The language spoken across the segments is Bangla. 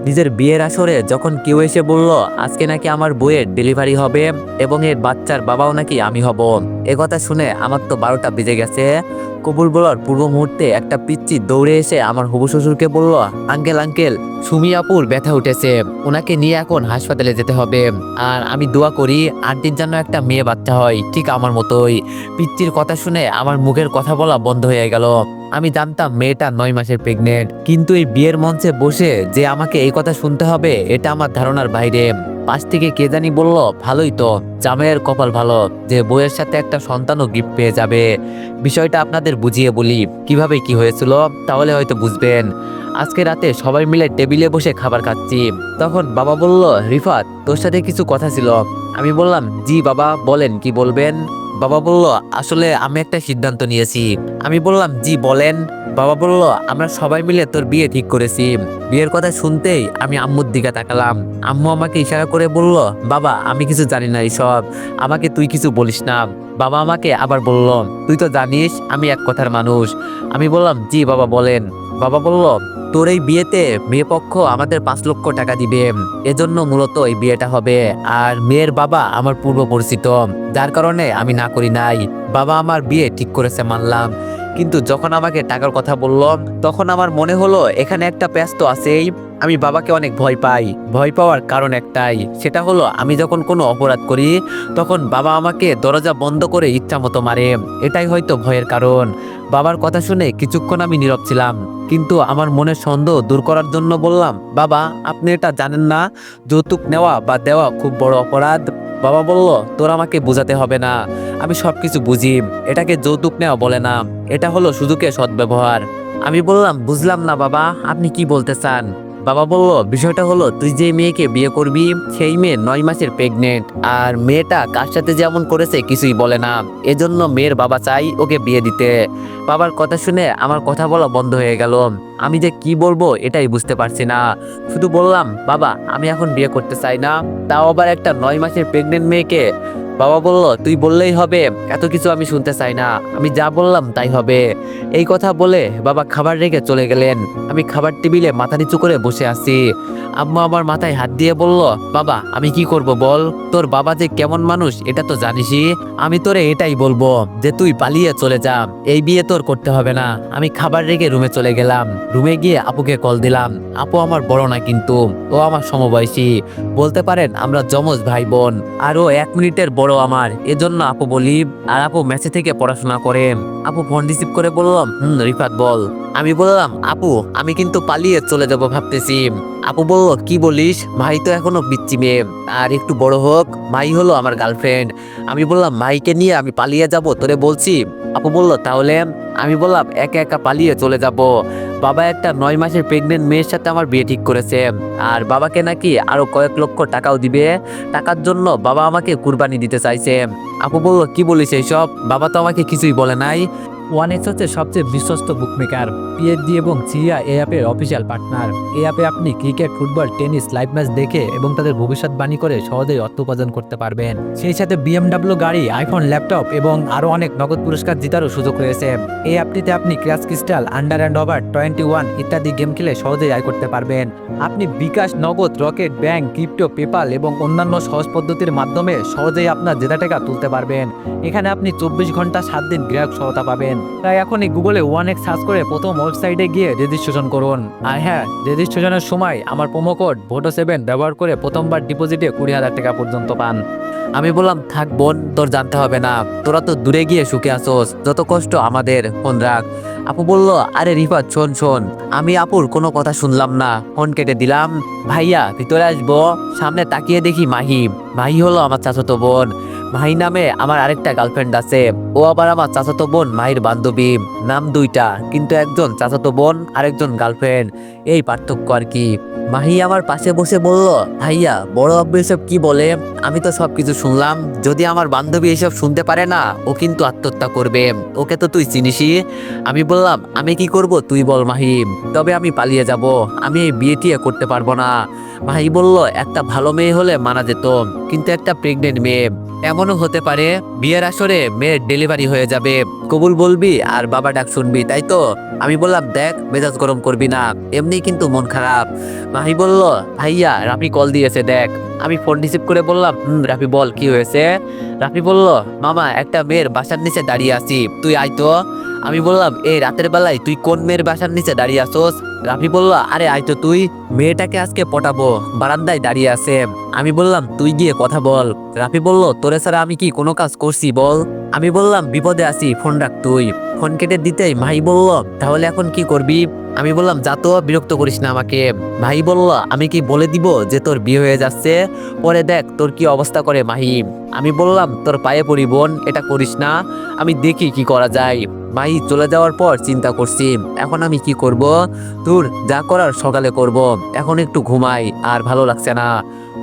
নিজের বিয়ের আসরে যখন কেউ এসে বলল আজকে নাকি আমার বউয়ের ডেলিভারি হবে এবং এর বাচ্চার বাবাও নাকি আমি হব, কথা শুনে আমার তো 12টা বেজে গেছে। কবুল বলার পূর্ব মুহূর্তে একটা পিচ্চি দৌড়ে এসে আমার হবু শ্বশুরকে বলল, আঙ্কেল আঙ্কেল, সুমি আপুর ব্যথা উঠেছে, ওনাকে নিয়ে এখন হাসপাতালে যেতে হবে। আর আমি দোয়া করি আন্টির জন্য একটা মেয়ে বাচ্চা হয় ঠিক আমার মতোই। পিচ্চির কথা শুনে আমার মুখের কথা বলা বন্ধ হয়ে গেল। আমি জানতাম মেয়েটা 9 মাসের প্রেগনেন্ট, কিন্তু এই বিয়ের মঞ্চে বসে যে আমাকে এই কথা শুনতে হবে এটা আমার ধারণার বাইরে। পাশ থেকে কে জানি বলল, ভালোই তো, জামাইয়ের কপাল ভালো যে বউয়ের সাথে একটা সন্তানও গিফট পেয়ে যাবে। বিষয়টা আপনাদের বুঝিয়ে বলি কিভাবে কি হয়েছিল, তাহলে হয়তো বুঝবেন। আজকে রাতে সবাই মিলে টেবিলে বসে খাবার খাচ্ছি, তখন বাবা বলল, রিফাত তোর সাথে কিছু কথা ছিল। আমি বললাম, জি বাবা বলেন, কি বলবেন। বাবা বলল, আসলে আমি একটা সিদ্ধান্ত নিয়েছি। আমি বললাম, জি বলেন। বাবা বলল, আমরা সবাই মিলে তোর বিয়ে ঠিক করেছি। বিয়ের কথা শুনতেই আমি আম্মুর দিকে তাকালাম। আম্মু আমাকে ইশারা করে বলল, বাবা আমি কিছু জানি না এইসব, আমাকে তুই কিছু বলিস না। বাবা আমাকে আবার বলল, তুই তো জানিস আমি এক কথার মানুষ। আমি বললাম, জি বাবা বলেন। বাবা বলল, তোর এই বিয়েতে মেয়ে পক্ষ আমাদের 5 লক্ষ টাকা দিবে, এজন্য মূলত এই বিয়েটা হবে। আর মেয়ের বাবা আমার পূর্ব পরিচিত, যার কারণে আমি না করি নাই। বাবা আমার বিয়ে ঠিক করেছে মানলাম, কিন্তু যখন আমাকে টাকার কথা বলল তখন আমার মনে হলো এখানে একটা প্যাচ তো আছেই। আমি বাবাকে অনেক ভয় পাই। ভয় পাওয়ার কারণ একটাই, সেটা হলো আমি যখন কোনো অপরাধ করি তখন বাবা আমাকে দরজা বন্ধ করে ইচ্ছা মতো মারে। এটাই হয়তো ভয়ের কারণ। বাবার কথা শুনে কিছুক্ষণ আমি নীরব ছিলাম, কিন্তু আমার মনের সন্দেহ দূর করার জন্য বললাম, বাবা আপনি এটা জানেন না, যৌতুক নেওয়া বা দেওয়া খুব বড় অপরাধ। বাবা বলল, তোর আমাকে বোঝাতে হবে না, আমি সবকিছু বুঝি। এটাকে যৌতুক নেওয়া বলে না, এটা হলো সুযোগের সদ্ব্যবহার। আমি বললাম, বুঝলাম না বাবা, আপনি কি বলতে চান। বাবা বলল, বিষয়টা হলো তুই যে মেয়েকে বিয়ে করবি সেই মেয়ে 9 মাসের প্রেগনেন্ট, আর মেয়েটা কার সাথে যেমন করেছে কিছুই বলে না, এজন্য মেয়ের বাবা চাই ওকে বিয়ে দিতে। বাবার কথা শুনে আমার কথা বলা বন্ধ হয়ে গেল। আমি যে কি বলবো এটাই বুঝতে পারছি না। শুধু বললাম, বাবা আমি এখন বিয়ে করতে চাই না, তাও আবার একটা 9 মাসের প্রেগনেন্ট মেয়েকে। বাবা বলল, তুই বললেই হবে, এত কিছু আমি শুনতে চাই না, আমি যা বললাম তাই হবে। এই কথা বলে বাবা খাবার রেখে চলে গেলেন। আমি খাবার টেবিলে মাথা নিচু করে বসে আছি। আম্মা আমার মাথায় হাত দিয়ে বলল, বাবা আমি কি করব বল, তোর বাবা যে কেমন মানুষ এটা তো জানিসই। আমি তোরে এটাই বলবো যে তুই পালিয়ে চলে যা, এই বিয়ে তোর করতে হবে না। আমি খাবার রেখে রুমে চলে গেলাম। রুমে গিয়ে আপুকে কল দিলাম। আপু আমার বড় না, কিন্তু ও আমার সমবয়সী, বলতে পারেন আমরা যমজ ভাই বোন। আর ও 1 মিনিটের বড় আমার, এজন্য আপু বলি। আর আপু মেসে থেকে পড়াশোনা করে। আপু ফোন রিসিভ করে বললাম, রিফাত বল। আমি বললাম, আপু আমি কিন্তু পালিয়ে চলে যাব ভাবতেছি। আপু বলল, কি বলিস, ভাই তো এখনো পিচ্চি মেয়ে, আর একটু বড় হোক, মাই হলো আমার গার্লফ্রেন্ড। আমি বললাম, মাইকে নিয়ে আমি পালিয়ে যাব তোরে বলছি। আপু বলল, তাহলে। আমি বললাম, একা একা পালিয়ে চলে যাব। বাবা একটা 9 মাসের প্রেগনেন্ট মেয়ের সাথে আমার বিয়ে ঠিক করেছে, আর বাবাকে নাকি আরো কয়েক লক্ষ টাকাও দিবে। টাকার জন্য বাবা আমাকে কুরবানি দিতে চাইছে। আপু বলল, কি বলিস এইসব, বাবা তো আমাকে কিছুই বলে নাই। ওয়ানেক্স হচ্ছে সবচেয়ে বিশ্বস্ত বুকমেকার। পিএসডি এবং সিরিয়া এই অ্যাপের অফিসিয়াল পার্টনার। এই অ্যাপে আপনি cricket, football, tennis live match দেখে এবং তাদের ভবিষ্যৎবাণী করে সহজেই অর্থ উপার্জন করতে পারবেন। সেই সাথে বিএমডাব্লিউ গাড়ি, আইফোন, ল্যাপটপ এবং আরও অনেক নগদ পুরস্কার জেতারও সুযোগ রয়েছে। এই অ্যাপটিতে আপনি crash crystal, under and over 21 ইত্যাদি গেম খেলে সহজেই আয় করতে পারবেন। আপনি বিকাশ, নগদ, রকেট, ব্যাংক, ক্রিপ্টো, পেপাল এবং অন্যান্য সহজ পদ্ধতির মাধ্যমে সহজেই আপনার জেতা টাকা তুলতে পারবেন। এখানে আপনি 24 ঘন্টা 7 দিন গ্রাহক সহায়তা পাবেন। তাই এখনই গুগলে ওয়ানেক্স সার্চ করে প্রথম ওয়েবসাইটে গিয়ে রেজিস্ট্রেশন করুন। আর হ্যাঁ, রেজিস্ট্রেশনের সময় আমার প্রোমো কোড VOTO7 ব্যবহার করে প্রথমবার ডিপোজিটে 20,000 টাকা পর্যন্ত পান। আমি বললাম, থাক বোন, তোর জানতে হবে না, তোরা তো দূরে গিয়ে সুখে আসোস, যত কষ্ট আমাদের, ফোন রাখ। আপু বলল, আরে রিফাত শোন শোন। আমি আপুর কোনো কথা শুনলাম না, ফোন কেটে দিলাম। ভাইয়া ভিতরে আসবো। সামনে তাকিয়ে দেখি মাহি। মাহি হলো আমার চাচাতো বোন। মাহি নামে আমার আরেকটা গার্লফ্রেন্ড আছে, ও আবার আমার চাচাতো বোন মাহির বান্ধবী। নাম দুইটা, কিন্তু একজন চাচাতো বোন আরেকজন গার্লফ্রেন্ড, এই পার্থক্য আর কি। মাহি আমার পাশে বসে বলল, ভাইয়া বড় আব্বু এসব কি বলে, আমি তো সবকিছু শুনলাম। যদি আমার বান্ধবী এসব শুনতে পারে না, ও কিন্তু আত্মহত্যা করবে, ওকে তো তুই চিনিসই। আমি বললাম, আমি কি করব তুই বল মাহি, তবে আমি পালিয়ে যাব, আমি এই বিয়ে টিয়ে করতে পারবো না। মাহি বলল, একটা ভালো মেয়ে হলে মানা যেত, কিন্তু একটা প্রেগনেন্ট মেয়ে, এমনও হতে পারে বিয়ের আসরে মেয়ের ডেলিভারি হয়ে যাবে, কবুল বলবি আর বাবা ডাক শুনবি, তাই তো। আমি বললাম দেখ মেজাজ গরম করবি না, এমনি কিন্তু মন খারাপ। মাহি বলল ভাইয়া রাফি কল দিয়েছে দেখ। আমি ফোন রিসিভ করে বললাম রাফি বল কি হয়েছে। রাফি বলল মামা একটা মেয়ের বাসার নিচে দাঁড়িয়ে আছি, তুই আয় তো। আমি বললাম এই রাতের বেলায় তুই কোন মেয়ের বাসার নিচে দাঁড়িয়ে আসোস। রাফি বলল আরে আয় তো তুই, মেয়েটাকে আজকে পটাবো, বারান্দায় দাঁড়িয়ে আছে। আমি বললাম তুই গিয়ে কথা বল। রাফি বলল তোরে ছাড়া আমি কি কোনো কাজ করছি বল। আমি বললাম বিপদে আছি, ফোন রাখ তুই। ফোন কেটে দিতেই ভাই বলল তাহলে এখন কি করবি। আমি বললাম যা তো, বিরক্ত করিস না আমাকে। ভাই বলল আমি কি বলে দিব যে তোর বিয়ে হয়ে যাচ্ছে, পরে দেখ তোর কি অবস্থা করে মাহিম। আমি বললাম তোর পায়ে পড়ি বোন, এটা করিস না, আমি দেখি কি করা যায়। ভাই চলে যাওয়ার পর চিন্তা করছি এখন আমি কি করব। তোর যা করার সকালে করব, এখন একটু ঘুমাই, আর ভালো লাগছে না।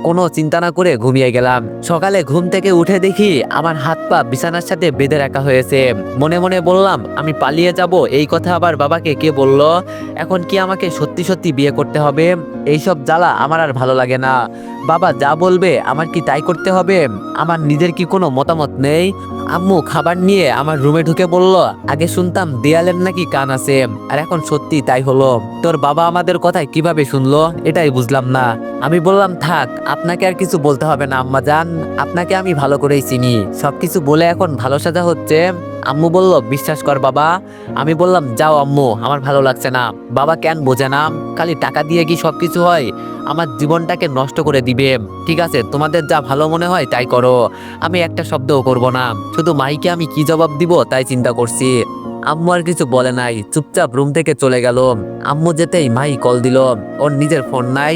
কোনো চিন্তা না করে ঘুমিয়ে গেলাম। সকালে ঘুম থেকে উঠে দেখি আমার হাত পা বিছানার সাথে বেঁধে রাখা হয়েছে। মনে মনে বললাম আমি পালিয়ে যাব, এই কথা আবার বাবাকে কে বলল। এখন কি আমাকে সত্যি সত্যি বিয়ে করতে হবে। এইসব জ্বালা আমার আর ভালো লাগে না। বাবা যা বলবে আমার কি তাই করতে হবে, আমার নিজের কি কোনো মতামত নেই। আম্মু খাবার নিয়ে আমার রুমে ঢুকে বলল আগে শুনতাম দেয়ালের নাকি কান আছে, আর এখন সত্যি তাই হলো। তোর বাবা আমাদের কথায় কিভাবে শুনলো এটাই বুঝলাম না। আমি বললাম থাক, আপনাকে আর কিছু বলতে হবে না আম্মা জান, আপনাকে আমি ভালো করেই চিনি, সবকিছু বলে এখন ভালো সাজা হচ্ছে। আম্মু বলল বিশ্বাস কর বাবা। আমি বললাম যাও আম্মু, আমার ভালো লাগছে না। বাবা কেন বোঝে না, খালি টাকা দিয়ে কি সবকিছু হয়, আমার জীবনটাকে নষ্ট করে দিবে। ঠিক আছে তোমাদের যা ভালো মনে হয় তাই করো, আমি একটা শব্দও করব না। শুধু মাইকে আমি কি জবাব দিব তাই চিন্তা করছি। আম্মু আর কিছু বলে নাই, চুপচাপ রুম থেকে চলে গেল। আম্মু যেতেই মাই কল দিল, ওর নিজের ফোন নাই,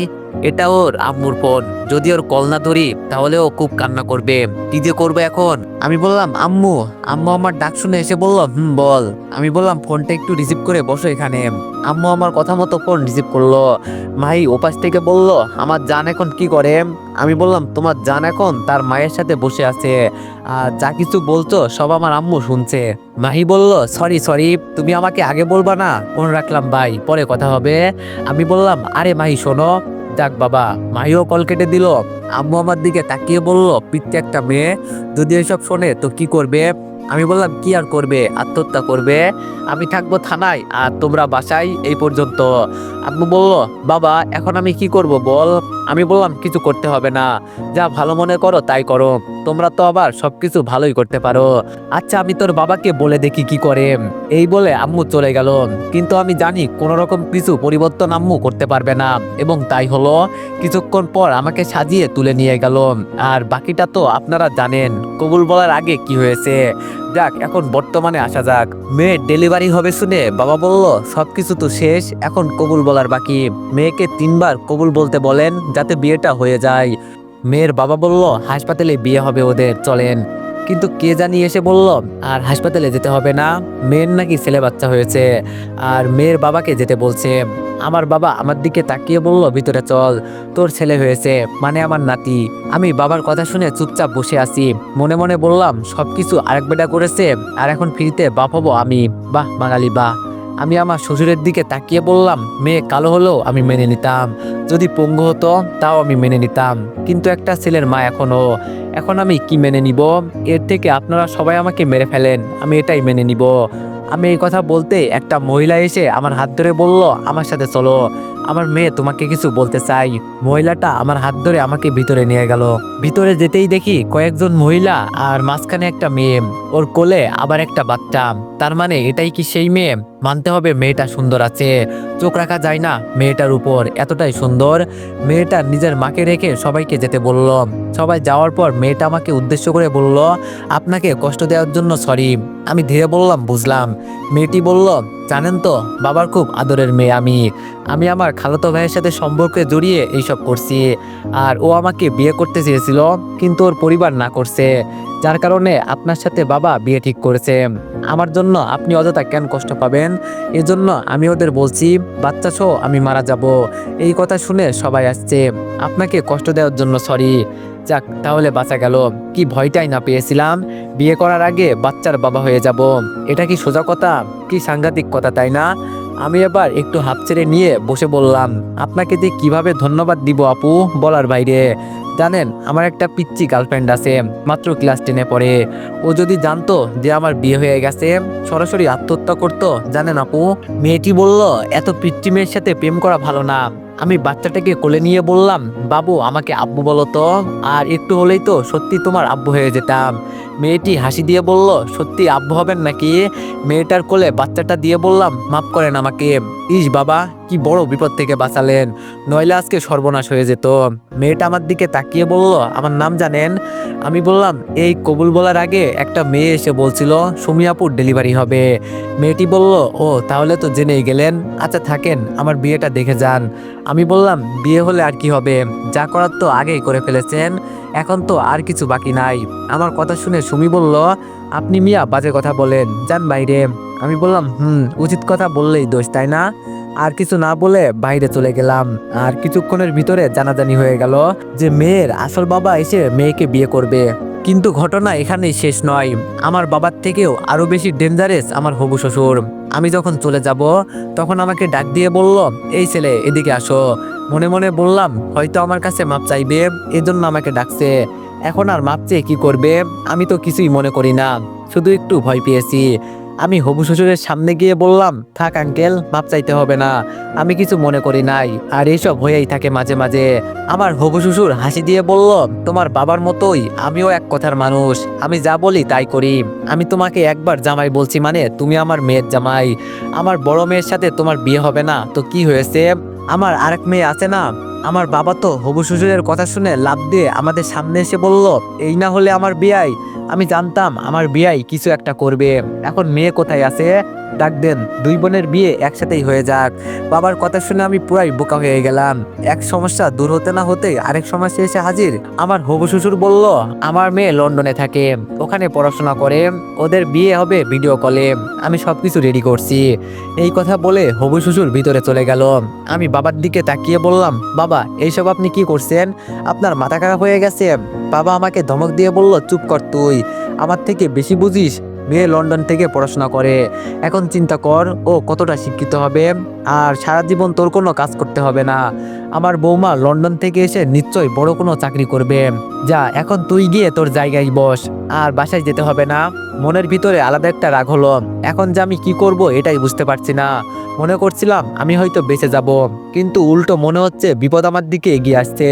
এটা ওর আম্মুর ফোন। যদি ওর কল না ধরি তাহলে ও খুব কান্না করবে, কি যে করবে এখন। আমি বললাম আম্মু। আম্মু আমার ডাক শুনে এসে বলল বল। আমি বললাম ফোনটা একটু রিসিভ করে বসো এখানে। আম্মু আমার কথা মতো ফোন রিসিভ করলো। মাই ওপাশ থেকে বলল আমার জান এখন কি করে। আমি বললাম তোমার জান এখন তার মায়ের সাথে বসে আছে, আর যা কিছু বলছো সব আমার আম্মু শুনছে। মাহি বলল সরি সরি, তুমি আমাকে আগে বলবা না, ফোন রাখলাম ভাই, পরে কথা হবে। আমি বললাম আরে মাহি শোনো। যাক বাবা, মাহিও কল কেটে দিল। আম্মু আমার দিকে তাকিয়ে বলল পিত্তে একটা মেয়ে, যদি এসব শোনে তো কি করবে। আমি বললাম কি আর করবে, আত্মহত্যা করবে। আমি থাকবো থানায় আর তোমরা বাসায়, এই পর্যন্ত। আম্মু বলল বাবা এখন আমি কি করব বল। আমি বললাম কিছু করতে হবে না, যা ভালো মনে করো তাই করো, তোমরা তো আবার সবকিছু ভালোই করতে পারো। আচ্ছা আমি তোর বাবাকে বলে দেখি কি করে। এই বলে আম্মু চলে গেল। কিন্তু আমি জানি কোনো রকম কিছু পরিবর্তন আম্মু করতে পারবে না, এবং তাই হলো। কিছুক্ষণ পর আমাকে সাজিয়ে তুলে নিয়ে গেল। আর বাকিটা তো আপনারা জানেন, কবুল বলার আগে কি হয়েছে। যাক এখন বর্তমানে আসা যাক। মেয়ের ডেলিভারি হবে শুনে বাবা বলল সবকিছু তো শেষ, এখন কবুল বলার বাকি। মেয়েকে 3বার কবুল বলতে বলেন যাতে বিয়েটা হয়ে যায়। মেয়ের বাবা বলল হাসপাতালে বিয়ে হবে ওদের, চলেন। কিন্তু কে জানি এসে বলল আর হাসপাতালে যেতে হবে না, মেয়ের নাকি ছেলে বাচ্চা হয়েছে, আর মেয়ের বাবাকে যেতে বলছে। আমার বাবা আমার দিকে তাকিয়ে বলল ভিতরে চল, তোর ছেলে হয়েছে, মানে আমার নাতি। আমি বাবার কথা শুনে চুপচাপ বসে আছি। মনে মনে বললাম সবকিছু আরেক বেটা করেছে, আর এখন ফ্রিতে বাপ হবো আমি। বাহ বাঙালি বাহ। আমি আমার শ্বশুরের দিকে তাকিয়ে বললাম মেয়ে কালো হলেও আমি মেনে নিতাম, যদি পঙ্গু হতো তাও আমি মেনে নিতাম, কিন্তু একটা ছেলের মা এখন আমি কি মেনে নিব। এর থেকে আপনারা সবাই আমাকে মেরে ফেলেন, আমি এটাই মেনে নিব। আমি এই কথা বলতে একটা মহিলা এসে আমার হাত ধরে বলল আমার সাথে চলো, আমার মেয়ে তোমাকে কিছু বলতে চাই। মহিলাটা আমার হাত ধরে আমাকে ভিতরে নিয়ে গেল। ভিতরে যেতেই দেখি কয়েকজন মহিলা, আর মাঝখানে একটা মেয়ে, ওর কোলে আবার একটা বাচ্চা। তার মানে এটাই কি সেই মেয়ে। মানতে হবে মেয়েটা সুন্দর আছে, চোখ রাখা যায় না মেয়েটার উপর, এতটাই সুন্দর। মেয়েটা নিজের মাকে রেখে সবাইকে যেতে বলল। সবাই যাওয়ার পর মেয়েটা আমাকে উদ্দেশ্য করে বলল আপনাকে কষ্ট দেওয়ার জন্য সরি। আমি ধীরে বললাম বুঝলাম। মেয়েটি বলল জানেন তো বাবার খুব আদরের মেয়ে আমি আমার খালাতো ভাইয়ের সাথে সম্পর্কে জড়িয়ে এইসব করছি, আর ও আমাকে বিয়ে করতে চেয়েছিল কিন্তু ওর পরিবার না করছে, যার কারণে আপনার সাথে বাবা বিয়ে ঠিক করেছে। আমার জন্য আপনি অযথা কেন কষ্ট পাবেন, এজন্য আমি ওদের বলছি বাচ্চা সহ আমি মারা যাব। এই কথা শুনে সবাই আসছে, আপনাকে কষ্ট দেওয়ার জন্য সরি। যাক তাহলে বাঁচা গেল, কি ভয়টাই না পেয়েছিলাম, বিয়ে করার আগে বাচ্চার বাবা হয়ে যাব। এটা কি সোজা কথা, কি সাংঘাতিক কথা তাই না। আমি এবার একটু হাঁপ ছেড়ে নিয়ে বসে বললাম আপনাকে যে কিভাবে ধন্যবাদ দিব আপু বলার বাইরে। জানেন, আমার একটা পিচ্চি গার্লফ্রেন্ড আছে, মাত্র ক্লাস 10-এ পড়ে। ও যদি জানতো যে আমার বিয়ে হয়ে গেছে, সরাসরি আত্মহত্যা করতো। জানেন আপু, মেয়েটি বলল এত পিচ্চি মেয়ের সাথে প্রেম করা ভালো না। আমি বাচ্চাটাকে কোলে নিয়ে বললাম, বাবু আমাকে আব্বু বলো তো, আর একটু হলেই তো সত্যি তোমার আব্বু হয়ে যেতাম। মেয়েটি হাসি দিয়ে বলল, সত্যি আব্বু হবেন নাকি? মেয়েটার কোলে বাচ্চাটা দিয়ে বললাম, মাফ করেন আমাকে। ইস বাবা, কি বড় বিপদ থেকে বাঁচালেন, নইলে আজকে সর্বনাশ হয়ে যেত। মেয়েটা আমার দিকে তাকিয়ে বলল, আমার নাম জানেন? আমি বললাম, এই কবুল বলার আগে একটা মেয়ে এসে বলছিল সুমিয়াপুর ডেলিভারি হবে। মেয়েটি বলল, ও তাহলে তো জেনেই গেলেন, আচ্ছা থাকেন, আমার বিয়েটা দেখে যান। আমি বললাম, বিয়ে হলে আর কি হবে, যা করার তো আগেই করে ফেলেছেন, এখন তো আর কিছু বাকি নাই। আমার কথা শুনে সুমি বলল, আপনি মিয়া বাজে কথা বলেন, যান বাইরে। আমি বললাম, উচিত কথা বললেই দোষ, তাই না? আর কিছু না বলে বাইরে চলে গেলাম। আর কিছুক্ষণের ভিতরে জানাজানি হয়ে গেল যে মেয়ের আসল বাবা এসে মেয়েকে বিয়ে করবে। কিন্তু ঘটনা এখানেই শেষ নয়, আমার বাবার থেকেও আরো বেশি ডেঞ্জারাস আমার হবু শ্বশুর। আমি যখন চলে যাব তখন আমাকে ডাক দিয়ে বলল, এই ছেলে এদিকে আসো। মনে মনে বললাম, হয়তো আমার কাছে মাপ চাইবে, এজন্য আমাকে ডাকছে। এখন আর মাপ চেয়ে কি করবে, আমি তো কিছুই মনে করি না, শুধু একটু ভয় পেয়েছি। আমি হবু শ্বশুরের সামনে গিয়ে বললাম, থাক আঙ্কেল, মাপ চাইতে হবে না, আমি কিছু মনে করি নাই। আর এইসব হয়েই থাকে মাঝে মাঝে। আমার হবু শ্বশুর হাসি দিয়ে বলল, তোমার বাবার মতোই আমিও এক কথার মানুষ, আমি যা বলি তাই করি। আমি তোমাকে একবার জামাই বলছি মানে তুমি আমার মেয়ের জামাই। আমার বড় মেয়ের সাথে তোমার বিয়ে হবে না তো কি হয়েছে, আমার আরেক মেয়ে আছে না। আমার বাবা তো হবু শ্বশুরের কথা শুনে লাফ দিয়ে আমাদের সামনে এসে বলল, এই না হলে আমার বিয়াই। আমি জানতাম আমার বিয়াই কিছু একটা করবে। এখন মেয়ে কোথায় আছে, ডাক দেন, দুই বোনের বিয়ে একসাথেই হয়ে যাক। বাবার কথা শুনে আমি পুরাই বোকা হয়ে গেলাম। এক সমস্যা দূর হতে না হতে আরেক সমস্যা এসে হাজির। আমার হবু শ্বশুর বলল, আমার মেয়ে লন্ডনে থাকে, ওখানে পড়াশোনা করে, ওদের বিয়ে হবে ভিডিও কলে, আমি সবকিছু রেডি করছি। এই কথা বলে হবু শ্বশুর ভিতরে চলে গেল। আমি বাবার দিকে তাকিয়ে বললাম, বাবা এইসব আপনি কি করছেন, আপনার মাথা খারাপ হয়ে গেছে? বাবা আমাকে ধমক দিয়ে বলল, চুপ কর তুই, আমার থেকে বেশি বুঝিস। মেয়ে লন্ডন থেকে পড়াশোনা করে, এখন চিন্তা কর ও কতটা শিক্ষিত হবে, আর সারা জীবন তোর কোনো কাজ করতে হবে না। আমার বৌমা লন্ডন থেকে এসে নিশ্চয়ই বড় কোনো চাকরি করবে। যা এখন তুই গিয়ে তোর জায়গায় বস, আর বাসায় যেতে হবে না। মনের ভিতরে আলাদা একটা রাগ হলো, এখন যে আমি কি করব এটাই বুঝতে পারছি না। মনে করছিলাম আমি হয়তো বেঁচে যাব, কিন্তু উল্টো মনে হচ্ছে বিপদ আমার দিকে এগিয়ে আসছে।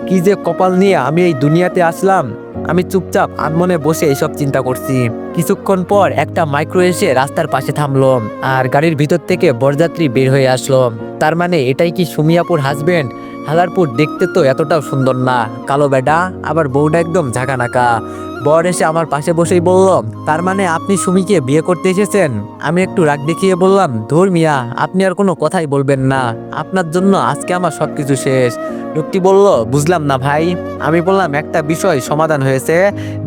কি যে কপাল নিয়ে আমি এই দুনিয়াতে আসলাম। আমি চুপচাপ আনমনে বসে এসব চিন্তা করছি। কিছুক্ষণ পর একটা মাইক্রো এসে রাস্তার পাশে থামলো, আর গাড়ির ভিতর থেকে বরযাত্রী বের হয়ে আসলো। তার মানে এটাই কি সুমিয়াপুর হাজবেন্ড? হালারপুর দেখতে তো এতটাও সুন্দর না, কালো বেডা, আবার বউটা একদম ঝাঁকানাকা। বর এসে আমার পাশে বসেই বলল, তার মানে আপনি সুমিকে বিয়ে করতে এসেছেন? আমি একটু রাগ দেখিয়ে বললাম, ধুর মিয়া, আপনি আর কোনো কথাই বলবেন না, আপনার জন্য আজকে আমার সবকিছু শেষ। লোকটি বলল, বুঝলাম না ভাই। আমি বললাম, একটা বিষয় সমাধান হয়েছে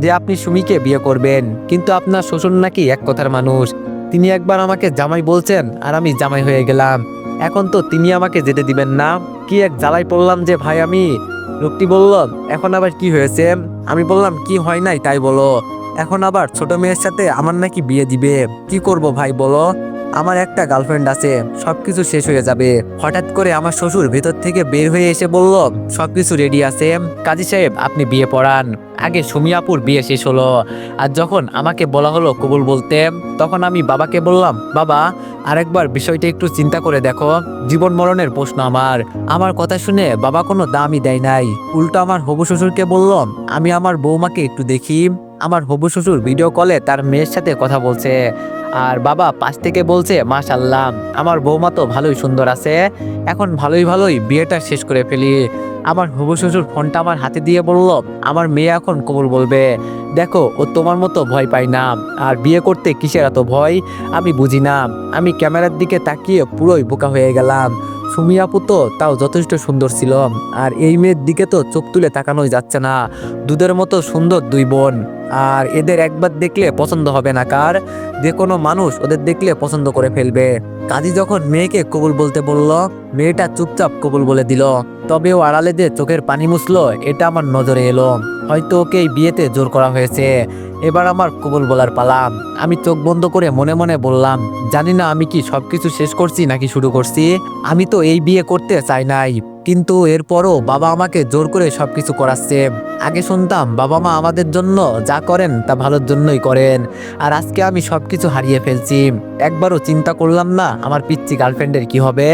যে আপনি সুমিকে বিয়ে করবেন, কিন্তু আপনার শ্বশুর নাকি এক কথার মানুষ। তিনি একবার আমাকে জামাই বলছেন আর আমি জামাই হয়ে গেলাম, এখন তো তিনি আমাকে যেতে দিবেন না। কি এক জ্বালাই পড়লাম যে ভাই আমি। লোকটি বলল, এখন আবার কি হয়েছে? আমি বললাম, কি হয় নাই তাই বলো। এখন আবার ছোট মেয়ের সাথে আমার নাকি বিয়ে দিবে, কি করব ভাই বলো? আমার একটা গার্লফ্রেন্ড আছে, সবকিছু শেষ হয়ে যাবে। হঠাৎ করে আমার শ্বশুর ভেতর থেকে বের হয়ে এসে বলল, সবকিছু রেডি আছে, কাজী সাহেব আপনি বিয়ে পড়ান। আগে সুমিয়াপুর বিয়ে শেষ হলো, আর যখন আমাকে বলা হলো কবুল বলতে, তখন আমি বাবাকে বললাম, বাবা আরেকবার বিষয়টা একটু চিন্তা করে দেখো, জীবন মরণের প্রশ্ন আমার। আমার কথা শুনে বাবা কোনো দামই দেয় নাই, উল্টো আমার হবু শ্বশুরকে বলল, আমি আমার বৌমাকে একটু দেখি। আমার হবু শ্বশুর ভিডিও কলে তার মেয়ের সাথে কথা বলছে, আর বাবা পাশ থেকে বলছে, মাশাআল্লাহ আমার বৌমা তো ভালোই সুন্দর আছে, এখন ভালোই ভালোই বিয়েটা শেষ করে ফেলি। আমার হবু শ্বশুর ফোনটা আমার হাতে দিয়ে বলল, আমার মেয়ে এখন কবুল বলবে, দেখো ও তোমার মতো ভয় পায় না, আর বিয়ে করতে কিসের এত ভয় আমি বুঝি না। আমি ক্যামেরার দিকে তাকিয়ে পুরোই বোকা হয়ে গেলাম। সুমি আপু তো তাও যথেষ্ট সুন্দর ছিল, আর এই মেয়ের দিকে তো চোখ তুলে তাকানোই যাচ্ছে না। দুধের মতো সুন্দর দুই বোন, আর এদের একবার দেখলে পছন্দ হবে না কার? যে কোনো মানুষ ওদের দেখলে পছন্দ করে ফেলবে। কাজী যখন মেয়েকে কবুল বলতে বলল, মেয়েটা চুপচাপ কবুল বলে দিল। তবে ও আড়ালে যে চোখের পানি মুছলো এটা আমার নজরে এলো, হয়তো ওকে এই বিয়েতে জোর করা হয়েছে। এবার আমার কবুল বলার পালা। আমি চোখ বন্ধ করে মনে মনে বললাম, জানি না আমি কি সবকিছু শেষ করছি নাকি শুরু করছি। আমি তো এই বিয়ে করতে চাই নাই, কিন্তু এরপরও বাবা আমাকে জোর করে সবকিছু করাচ্ছে। আগে শুনতাম বাবা মা আমাদের জন্য যা করেন তা ভালোর জন্যই করেন, আর আজকে আমি সবকিছু হারিয়ে ফেলছি। একবারও চিন্তা করলাম না আমার পিচ্চি গার্লফ্রেন্ডের কি হবে।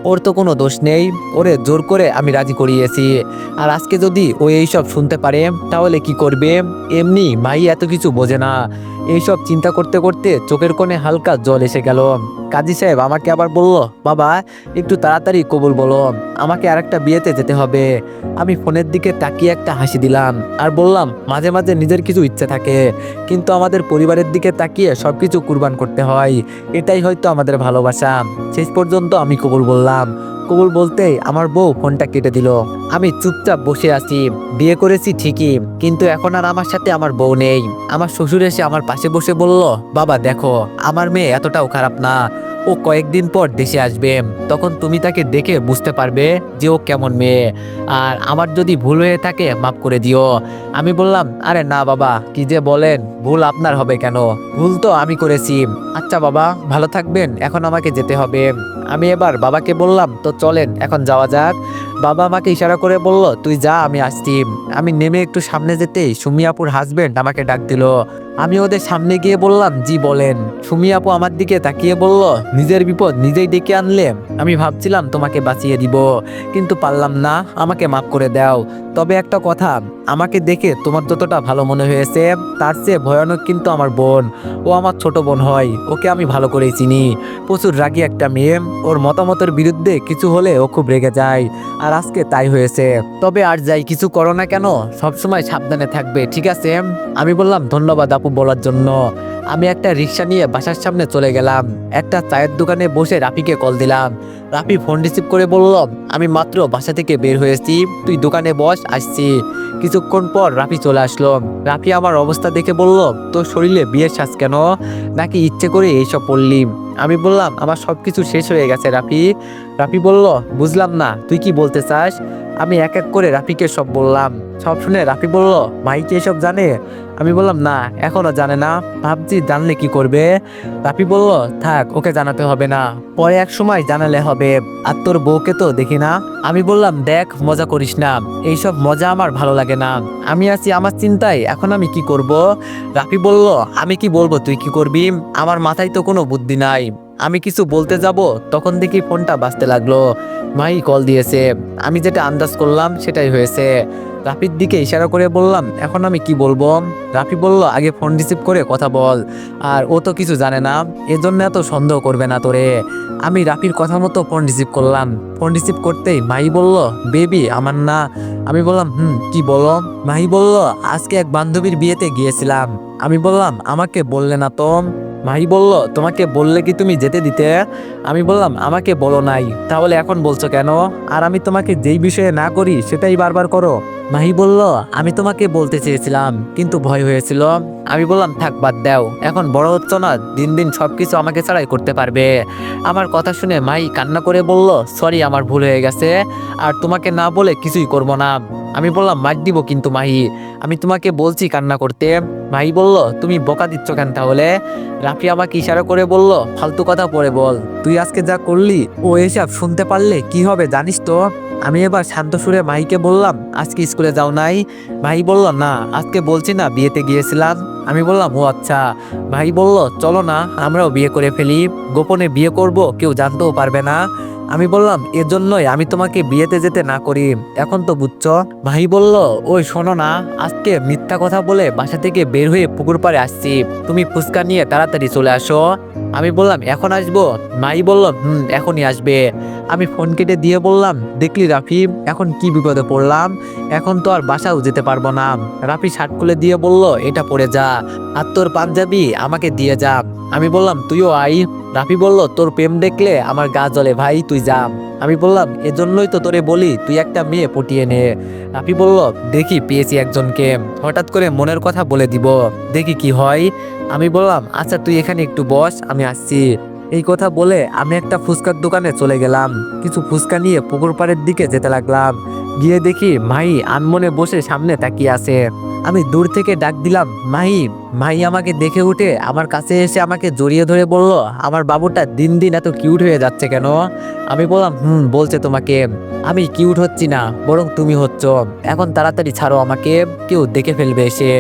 ওর তো কোনো দোষ নেই, ওরে জোর করে আমি রাজি করিয়েছি। আর আজকে যদি ও এইসব শুনতে পারে তাহলে কি করবে। এমনি মাই এত কিছু বোঝে না। এইসব চিন্তা করতে করতে চোখের কোণে হালকা জল এসে গেল। কাজী সাহেব আমাকে আবার বলল, বাবা একটু তাড়াতাড়ি কবুল বলো, আমাকে আরেকটা বিয়েতে যেতে হবে। আমি ফোনের দিকে তাকিয়ে একটা হাসি দিলাম আর বললাম, মাঝে মাঝে নিজের কিছু ইচ্ছে থাকে, কিন্তু আমাদের পরিবারের দিকে তাকিয়ে সবকিছু কুরবান করতে হয়। এটাই হয়তো আমাদের ভালোবাসা। শেষ পর্যন্ত আমি কবুল বললাম। কবুল বলতেই আমার বউ ফোনটা কেটে দিল। আমি চুপচাপ বসে আছি। বিয়ে করেছি ঠিকই, কিন্তু এখন আর আমার সাথে আমার বউ নেই। আমার শ্বশুর এসে আমার পাশে বসে বলল, বাবা দেখো আমার মেয়ে এতটাও খারাপ না, ও কয়েকদিন পর দেশে আসবে, তখন তুমি তাকে দেখে বুঝতে পারবে যে ও কেমন মেয়ে। আর আমার যদি ভুল হয়ে থাকে মাফ করে দিও। আমি বললাম, আরে না বাবা, কি যে বলেন, ভুল আপনার হবে কেন, ভুল তো আমি করেছি। আচ্ছা বাবা ভালো থাকবেন, এখন আমাকে যেতে হবে। আমি এবার বাবাকে বললাম, তো চলেন এখন যাওয়া যাক। বাবা আমাকে ইশারা করে বলল, তুই যা আমি আসছি। আমি নেমে একটু সামনে যেতেই সুমি আপুর হাজবেন্ড আমাকে ডাক দিল। আমি ওদের সামনে গিয়ে বললাম, জি বলেন। সুমি আপু আমার দিকে তাকিয়ে বলল, নিজের বিপদ নিজেই ডেকে আনলে। আমি ভাবছিলাম তোমাকে বাঁচিয়ে দিব, কিন্তু পারলাম না, আমাকে মাফ করে দাও। তবে একটা কথা, আমাকে দেখে তোমার যতটা ভালো মনে হয়েছে তার চেয়ে ভয়ানক কিন্তু আমার বোন। ও আমার ছোট বোন হয়, ওকে আমি ভালো করেই চিনি। প্রচুর রাগী একটা মেয়ে, ওর মতামতের বিরুদ্ধে কিছু হলে ও খুব রেগে যায়, আর আজকে তাই হয়েছে। তবে আর যাই কিছু করো না কেন, সবসময় সাবধানে থাকবে, ঠিক আছে? আমি বললাম, ধন্যবাদ আপু বলার জন্য। আমি একটা রিক্সা নিয়ে বাসার সামনে চলে গেলাম। একটা চায়ের দোকানে বসে রাফিকে কল দিলাম। রাফি ফোন রিসিভ করে বলল, আমি মাত্র বাসা থেকে বের হয়েছি, তুই দোকানে বস, আসছি। কিছুক্ষণ পর রাফি চলে আসলো। রাফি আমার অবস্থা দেখে বলল, তোর শরীরে বিয়ের শ্বাস কেন, নাকি ইচ্ছে করে এইসব পড়লি? আমি বললাম, আমার সবকিছু শেষ হয়ে গেছে রাফি। রাফি বলল, বুঝলাম না তুই কি বলতে চাস। আমি এক এক করে রাফিকে সব বললাম। সব শুনে রাফি বলল, ভাই কি এসব জানে? আমি বললাম, না এখনো জানে না, ভাবছি জানলে কি করবে। রাফি বলল, থাক ওকে জানাতে হবে না, পরে এক সময় জানালে হবে। আর তোর বউকে তো দেখি না। আমি বললাম, দেখ মজা করিস না, এইসব মজা আমার ভালো লাগে না। আমি আছি আমার চিন্তায়, এখন আমি কি করব। রাফি বলল, আমি কি বলবো তুই কি করবি, আমার মাথায় তো কোনো বুদ্ধি নাই। আমি কিছু বলতে যাব তখন দেখি ফোনটা বাজতে লাগলো। মাই কল দিয়েছে। আমি যেটা আন্দাজ করলাম সেটাই হয়েছে। রাফির দিকে ইশারা করে বললাম, এখন আমি কি বলবো। রাফি বলল, আগে ফোন রিসিভ করে কথা বল, আর ও তো কিছু জানে না, এজন্য এত সন্দেহ করবে না তোরে। আমি রাফির কথা মতো ফোন রিসিভ করলাম। ফোন রিসিভ করতেই মাই বলল, বেবি আমার না। আমি বললাম, কি বলো। মাই বলল, আজকে এক বান্ধবীর বিয়েতে গিয়েছিলাম। আমি বললাম, আমাকে বললে না তো। মাহি বলল, তোমাকে বললে কি তুমি যেতে দিতে? আমি বললাম, আমাকে বলো নাই, তাহলে এখন বলছো কেন? আর আমি তোমাকে যেই বিষয়ে না করি সেটাই বারবার করো। মাহি বলল, আমি তোমাকে বলতে চেয়েছিলাম কিন্তু ভয় হয়েছিল। আমি বললাম, থাক বাদ দাও, এখন বড় হচ্ছ না, দিন দিন সবকিছু আমাকে ছাড়াই করতে পারবে। আমার কথা শুনে মাই কান্না করে বলল, সরি আমার ভুল হয়ে গেছে, আর তোমাকে না বলে কিছুই করব না। আমি বললাম, মার দিব কিন্তু মাহি, আমি তোমাকে বলছি কান্না করতে। মাহি বলল, তুমি বকা দিচ্ছ কেন তাহলে? রাফি আমাকে ইশারা করে বলল, ফালতু কথা পরে বল, তুই আজকে যা করলি ও এসব শুনতে পারলে কি হবে জানিস তো। আমি এবার শান্ত সুরে মাহিকে বললাম, আজকে স্কুলে যাও নাই? মাহি বলল, না আজকে বলছি না বিয়েতে গিয়েছিলাম। আমি বললাম, ও আচ্ছা। মাহি বলল, চলো না আমরাও বিয়ে করে ফেলি, গোপনে বিয়ে করব, কেউ জানতেও পারবে না। আমি বললাম, এর জন্যই আমি তোমাকে বিয়েতে যেতে না করি, এখন তো বুঝছো। মাহি বলল, ওই শোনো না, আজকে মিথ্যা কথা বলে বাসা থেকে বের হয়ে পুকুর পাড়ে আসছি, তুমি ফুচকা নিয়ে তাড়াতাড়ি চলে আসো। আমি বললাম, এখন আসবো? মাহি বলল, এখনই আসবে। আমি ফোন কেটে দিয়ে বললাম, দেখলি রাফি, এখন কি বিপদে পড়লাম, এখন তো আর বাসাও যেতে পারবো না। রাফি শার্ট খুলে দিয়ে বলল, এটা পরে যা, আর তোর পাঞ্জাবি আমাকে দিয়ে যা। আমি বললাম, তুইও আই। রাফি বলল, তোর প্রেম দেখলে আমার গা জ্বলে ভাই, তুই যা। আমি বললাম, এজন্যই তো তোরে বলি তুই একটা মেয়ে পটিয়ে নে। রাফি বলল, দেখি পেয়েছি একজনকে, হঠাৎ করে মনের কথা বলে দিব, দেখি কি হয়। আমি বললাম, আচ্ছা তুই এখানে একটু বস, আমি আসছি। এই কথা বলে আমি একটা ফুচকার দোকানে চলে গেলাম। কিছু ফুচকা নিয়ে পুকুর পাড়ের দিকে যেতে লাগলাম। গিয়ে দেখি মাহি আনমনে বসে সামনে তাকিয়ে আছে। আমি দূর থেকে ডাক দিলাম, মাহি। মাহি আমাকে দেখে উঠে আমার কাছে এসে আমাকে জড়িয়ে ধরে বলল, আমার বাবুটা দিন দিন এত কিউট হয়ে যাচ্ছে কেন? আমি বললাম, বলছে তোমাকে। আমি কিউট হচ্ছি না, বরং তুমি হচ্ছ। এখন তাড়াতাড়ি ছাড়ো আমাকে, কেউ দেখে ফেলবে এসে।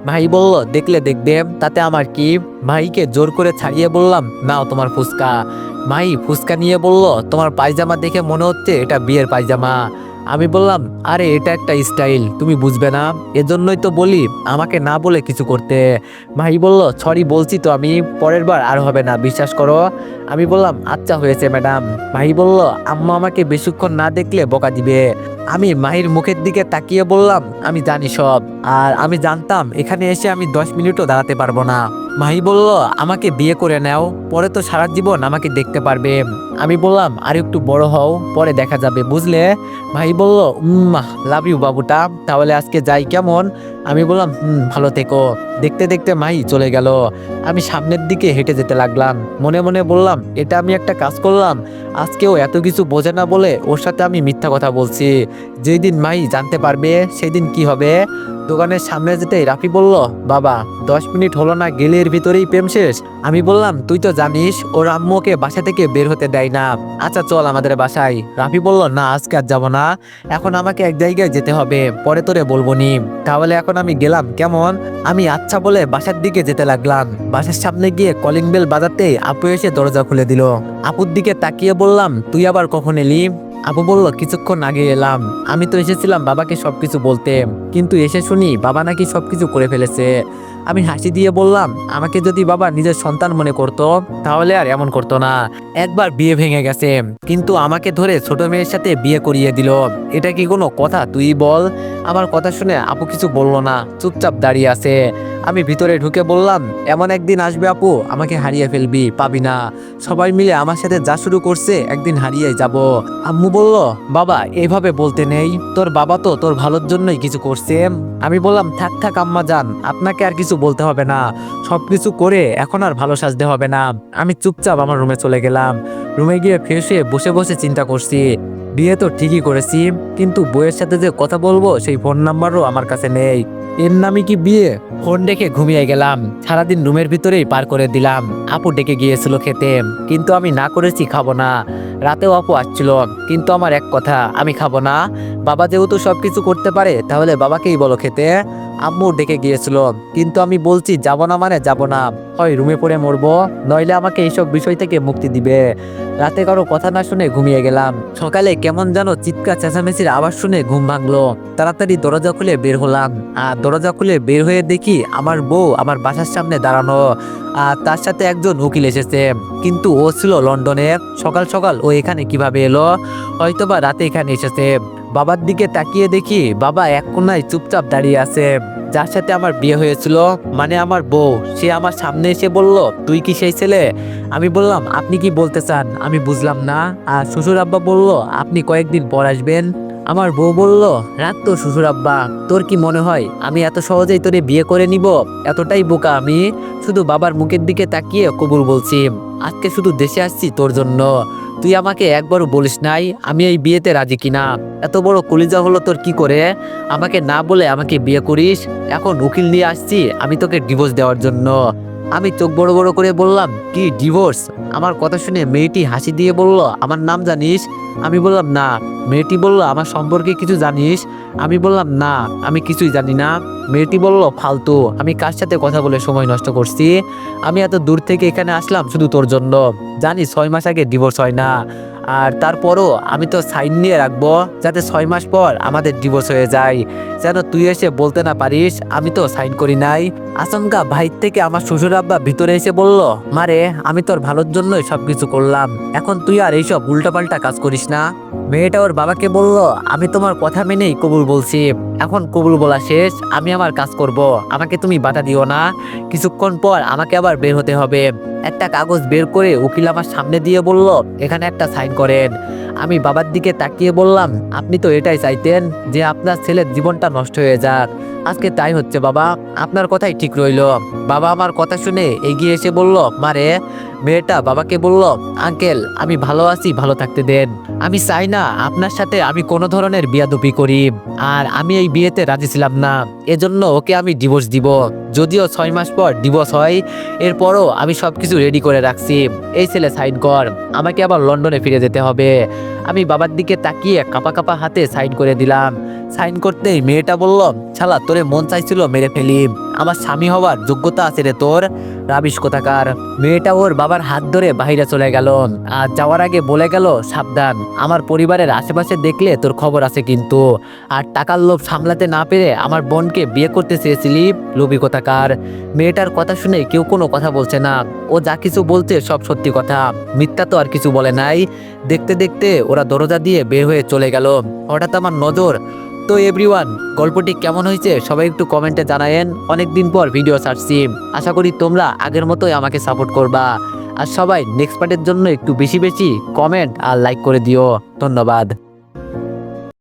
ভাই বলল, দেখলে দেখবে, তাতে আমার কি? ভাইকে জোর করে ছাড়িয়ে বললাম, নাও তোমার ফুচকা। ভাই ফুচকা নিয়ে বলল, তোমার পায়জামা দেখে মনে হচ্ছে এটা বিয়ের পায়জামা। আমি বললাম, আরে এটা একটা স্টাইল, তুমি বুঝবে না, এজন্যই তো বলি আমাকে না বলে কিছু করতে। ভাই বলল, সরি বলছি তো আমি, পরের বার আর হবে না, বিশ্বাস করো। আমি বললাম, আচ্ছা হয়েছে ম্যাডাম। ভাই বলল, আম্মা আমাকে বেশিক্ষণ না দেখলে বকা দিবে। আমি মাহির মুখের দিকে তাকিয়ে বললাম, আমি জানি সব, আর আমি জানতাম এখানে এসে আমি 10 মিনিটও দাঁড়াতে পারবো না। মাহি বলল, আমাকে বিয়ে করে নাও, পরে তো সারা জীবন আমাকে দেখতে পারবে। আমি বললাম, আর একটু বড় হও, পরে দেখা যাবে, বুঝলে? ভাই বলল, লাভ ইউ বাবুটা, তাহলে আজকে যাই কেমন? আমি বললাম, ভালো থেকো। দেখতে দেখতে মাহি চলে গেল। আমি সামনের দিকে হেঁটে যেতে লাগলাম, মনে মনে বললাম, এটা আমি একটা কাজ করলাম, আজকেও এত কিছু বোঝে না বলে ওর সাথে আমি মিথ্যা কথা বলছি। যেই দিন মাহি জানতে পারবে সেই দিন কি হবে? দোকানের সামনে যেতেই রাফি বলল, বাবা 10 মিনিট হলো না, গেলের ভিতরেই প্রেম শেষ? আমি বললাম, তুই তো জানিস ওর আম্মুকে বাসা থেকে বের হতে দেয় না। আচ্ছা চল আমাদের বাসায়। রাফি বলল, না আজকে আর যাবো না, এখন আমাকে এক জায়গায় যেতে হবে, পরে তোরে বলবো নি। তাহলে এখন আমি গেলাম কেমন? আমি আচ্ছা বলে বাসার দিকে যেতে লাগলাম। বাসার সামনে গিয়ে কলিং বেল বাজাতে আপু এসে দরজা খুলে দিল। আপুর দিকে তাকিয়ে বললাম, তুই আবার কখন এলি? আপু বলল, কিছুক্ষণ আগে এলাম। আমি তো এসেছিলাম বাবাকে সবকিছু বলতে, কিন্তু এসে শুনি বাবা নাকি সবকিছু করে ফেলেছে। আমি হাসি দিয়ে বললাম, আমাকে যদি বাবা নিজের সন্তান মনে করতো তাহলে আর এমন করতো না। একবার বিয়ে ভেঙে গেছে, কিন্তু আমাকে ধরে ছোট মেয়ের সাথে বিয়ে করিয়ে দিল। এটা কি কোনো কথা তুই বল? আমার কথা শুনে আপু কিছু বলল না, চুপচাপ দাঁড়িয়ে আছে। আমি ভিতরে ঢুকে বললাম, এমন একদিন আসবে আপু আমাকে হারিয়ে ফেলবি, পাবি না। সবাই মিলে আমার সাথে যা শুরু করছে একদিন হারিয়ে যাব। আম্মু বলল, বাবা এইভাবে বলতে নেই, তোর বাবা তো তোর ভালোর জন্যই কিছু করছে। আমি বললাম, থাক থাক আম্মা জান, আপনাকে আর কিছু বলতে হবে না, সবকিছু করে এখন আর ভালো সাজতে হবে না। আমি চুপচাপ আমার রুমে চলে গেলাম। রুমে গিয়ে ফ্রেশ হয়ে বসে বসে চিন্তা করছি, বিয়ে তো ঠিকই করেছি, কিন্তু বইয়ের সাথে যে কথা বলবো সেই ফোন নাম্বারও আমার কাছে নেই। এর নামে কি বিয়ে? ফোন ডেকে ঘুমিয়ে গেলাম। সারাদিন রুমের ভিতরেই পার করে দিলাম। আপু ডেকে গিয়েছিল খেতে, কিন্তু আমি না করেছি খাবো না। রাতেও আপু আসছিল, কিন্তু আমার এক কথা, আমি খাবো না। বাবা যেহেতু সবকিছু করতে পারে তাহলে বাবাকেই বলো খেতে। আম্মু ডেকে গিয়েছিল, কিন্তু আমি বলছি যাব না মানে যাব না, হয় রুমে পড়ে মরবো, নইলে আমাকে এইসব বিষয় থেকে মুক্তি দিবে। রাতে কারো কথা না শুনে ঘুমিয়ে গেলাম। সকালে কেমন যেন চিৎকার চেঁচামেচির আওয়াজ শুনে ঘুম ভাঙলো। তাড়াতাড়ি দরজা খুলে বের হলাম, আর দরজা খুলে বের হয়ে দেখি আমার বউ আমার বাসার সামনে দাঁড়ানো, আর তার সাথে একজন উকিল এসেছে, কিন্তু ও ছিল লন্ডনে। সকাল সকাল ও এখানে কিভাবে এলো? হয়তোবা রাতে এখানে এসেছে। বাবার দিকে তাকিয়ে দেখি বাবা এক কোণায় চুপচাপ দাঁড়িয়ে আছে। যার সাথে আমার বিয়ে হয়েছিল, মানে আমার বউ, সে আমার সামনে এসে বলল, তুই কি সেই ছেলে? আমি বললাম, আপনি কি বলতে চান আমি বুঝলাম না। আর শ্বশুর আব্বা বলল, আপনি কয়েকদিন পর আসবেন। আমার বউ বলল, রাখ তো শ্বশুর আব্বা, তোর কি মনে হয় আমি এত সহজেই তোরে বিয়ে করে নিব? এতটাই বোকা আমি? শুধু বাবার মুখের দিকে তাকিয়ে কবুল বলছি। আজকে শুধু দেশে আসছি তোর জন্য। তুই আমাকে একবারও বলিস নাই আমি এই বিয়েতে রাজি কিনা। এত বড় কলিজা হলো তোর কি করে? আমাকে না বলে আমাকে বিয়ে করিস। এখন উকিল নিয়ে আসছি আমি তোকে ডিভোর্স দেওয়ার জন্য। আমি চোখ বড় বড় করে বললাম, কি ডিভোর্স? আমার কথা শুনে মেয়েটি হাসি দিয়ে বলল, আমার নাম জানিস? আমি বললাম, না। মেয়েটি বলল, আমার সম্পর্কে কিছু জানিস? আমি বললাম, না, আমি কিছুই জানি না। মেয়েটি বলল, ফালতু, আমি কার সাথে কথা বলে সময় নষ্ট করছি? আমি এত দূর থেকে এখানে আসলাম শুধু তোর জন্য। জানি 6 মাস আগে ডিভোর্স হয় না, আর তারপরও আমি তো সাইন নিয়ে রাখবো যাতে 6 মাস পর আমাদের ডিভোর্স হয়ে যায়, যেন তুই এসে বলতে না পারিস আমি তো সাইন করি নাই। আচমকা ভাইর থেকে আমার শ্বশুর আব্বা ভিতরে এসে বলল, মারে আমি তোর ভালোর জন্যই সবকিছু করলাম, এখন তুই আর এইসব উল্টাপাল্টা কাজ করিস না। মেয়েটা ওর বাবাকে বলল, আমি তোমার কথা মেনেই কবুল বলছি, এখন কবুল বলা শেষ, আমি আমার কাজ করব, আমাকে তুমি বাধা দিও না। কিছুক্ষণ পর আমাকে আবার বের হতে হবে। একটা কাগজ বের করে উকিল আমার সামনে দিয়ে বলল, এখানে একটা সাইন করেন। আমি বাবার দিকে তাকিয়ে বললাম, আপনি তো এটাই চাইতেন যে আপনার ছেলের জীবনটা নষ্ট হয়ে যাক। আজকে তাই হচ্ছে বাবা, আপনার কথাই ঠিক রইলো। বাবা আমার কথা শুনে এগিয়ে এসে বলল, মারে মেয়েটা বাবাকে বলল, আঙ্কেল আমি ভালো আছি, ভালো থাকতে দেন। আমি চাই না আপনার সাথে আমি কোনো ধরনের বিয়াদবি করি, আর আমি এই বিয়েতে রাজি ছিলাম না, এজন্য ওকে আমি ডিভোর্স দিব। যদিও 6 মাস পর ডিভোর্স হয়, এরপরও আমি সবকিছু রেডি করে রাখছি। এই ছেলে সাইন কর, আমাকে আবার লন্ডনে ফিরে যেতে হবে। আমি বাবার দিকে তাকিয়ে কাঁপা কাঁপা হাতে সাইন করে দিলাম। সাইন করতেই মেয়েটা বলল, শালা তোরে মন চাইছিল মেরে ফেলি, আমার স্বামী হওয়ার যোগ্যতা আছে রে তোর, রাবিশ কোথাকার। মেয়েটা ওর বাবার হাত ধরে বাইরে চলে গেল, আর যাওয়ার আগে বলে গেল, সাবধান, আমার পরিবারের আশেপাশে দেখলে তোর খবর আছে কিন্তু। আর টাকার লোভ সামলাতে না পেরে আমার বোনকে বিয়ে করতে চেয়েছিলি, লোভী কোথাকার। মেয়েটার কথা শুনে কেউ কোনো কথা বলছে না, ও যা কিছু বলছে সব সত্যি কথা, মিথ্যা তো আর কিছু বলে নাই। দেখতে দেখতে ওরা দরজা দিয়ে বের হয়ে চলে গেল। হঠাৎ আমার নজর। তো এভরিওয়ান, গল্পটি কেমন হয়েছে সবাই একটু কমেন্টে জানায়েন। অনেকদিন পর ভিডিও ছাড়ছি, আশা করি তোমরা আগের মতোই আমাকে সাপোর্ট করবা। আর সবাই নেক্সট পার্টের জন্য একটু বেশি বেশি কমেন্ট আর লাইক করে দিও। ধন্যবাদ।